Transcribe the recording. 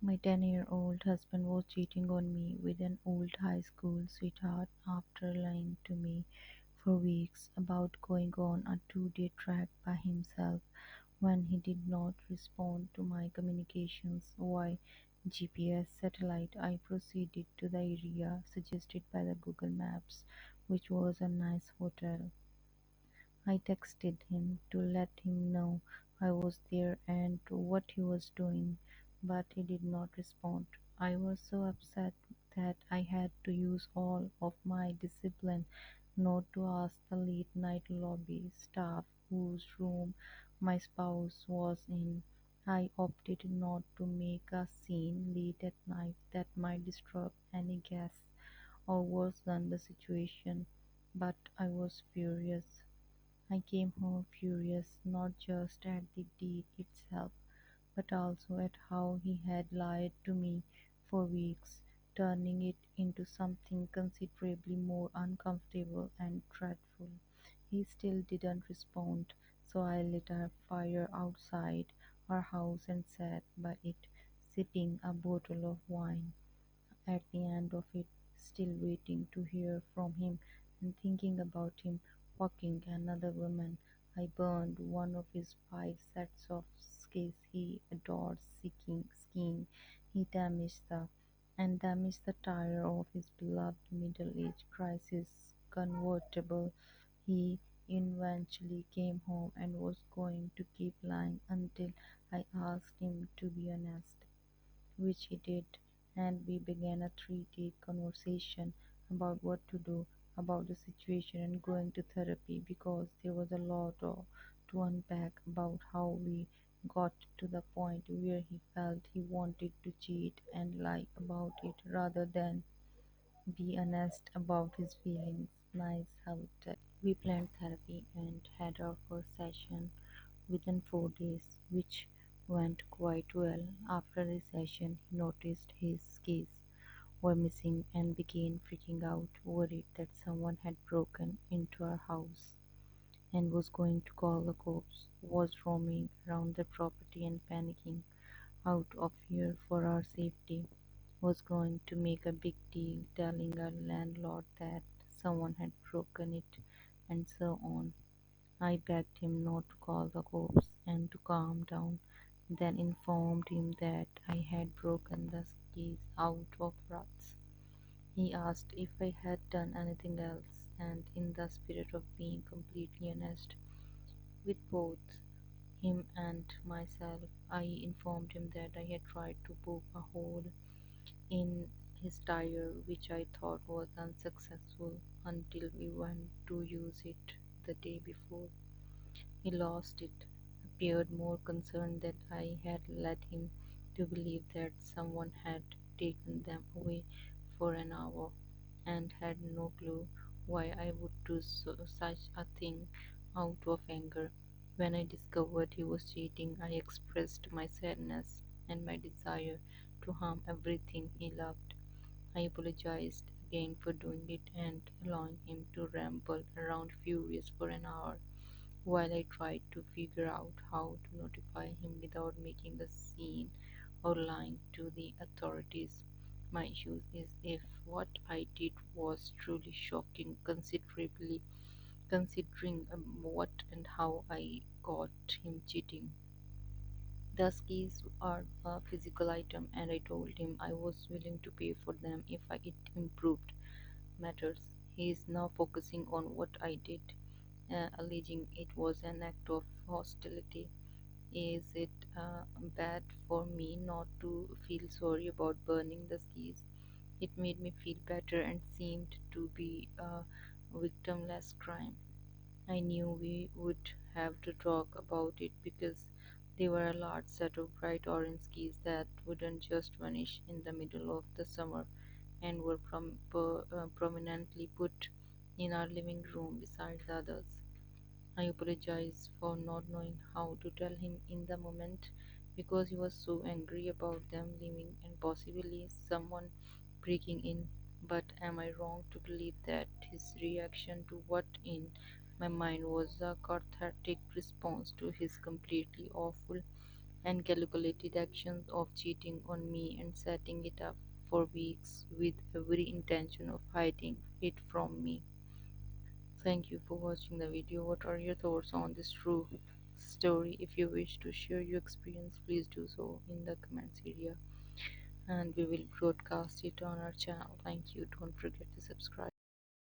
My 10-year-old husband was cheating on me with an old high school sweetheart after lying to me for weeks about going on a 2-day trek by himself when he did not respond to my communications via GPS satellite. I proceeded to the area suggested by the Google Maps, which was a nice hotel. I texted him to let him know I was there and what he was doing, but he did not respond. I was so upset that I had to use all of my discipline not to ask the late night lobby staff whose room my spouse was in. I opted not to make a scene late at night that might disturb any guests or worsen the situation, but I was furious. I came home furious not just at the deed itself, but also at how he had lied to me for weeks, turning it into something considerably more uncomfortable and dreadful. He still didn't respond, so I lit a fire outside our house and sat by it, sipping a bottle of wine at the end of it, still waiting to hear from him and thinking about him fucking another woman. I burned one of his 5 sets of skis he adored skiing. He damaged the tire of his beloved middle-age crisis convertible. He eventually came home and was going to keep lying until I asked him to be honest, which he did, and we began a 3-day conversation about what to do about the situation and going to therapy because there was a lot to unpack about how we got to the point where he felt he wanted to cheat and lie about it rather than be honest about his feelings. Nice helped. We planned therapy and had our first session within 4 days, which went quite well. After the session, he noticed his keys were missing and began freaking out, worried that someone had broken into our house and was going to call the cops, was roaming around the property and panicking out of fear for our safety, was going to make a big deal telling our landlord that someone had broken it, and so on. I begged him not to call the cops and to calm down, then informed him that I had broken the keys out of ruts. He asked if I had done anything else, and in the spirit of being completely honest with both him and myself, I informed him that I had tried to poke a hole in his tire, which I thought was unsuccessful until we went to use it the day before. He lost it, appeared more concerned that I had led him to believe that someone had taken them away for an hour, and had no clue why I would do such a thing out of anger. When I discovered he was cheating, I expressed my sadness and my desire to harm everything he loved. I apologized again for doing it and allowing him to ramble around furious for an hour while I tried to figure out how to notify him without making a scene or lying to the authorities. My issue is if what I did was truly shocking, considering what and how I got him cheating. The skis are a physical item, and I told him I was willing to pay for them if it improved matters. He is now focusing on what I did, alleging it was an act of hostility. Is it bad for me not to feel sorry about burning the skis? It made me feel better and seemed to be a victimless crime. I knew we would have to talk about it because they were a large set of bright orange skis that wouldn't just vanish in the middle of the summer and were prominently put in our living room beside the others. I apologized for not knowing how to tell him in the moment because he was so angry about them leaving and possibly someone breaking in. But am I wrong to believe that his reaction to what in my mind was a cathartic response to his completely awful and calculated actions of cheating on me and setting it up for weeks with every intention of hiding it from me. Thank you for watching the video. What are your thoughts on this true story? If you wish to share your experience, please do so in the comments area and we will broadcast it on our channel. Thank you. Don't forget to subscribe.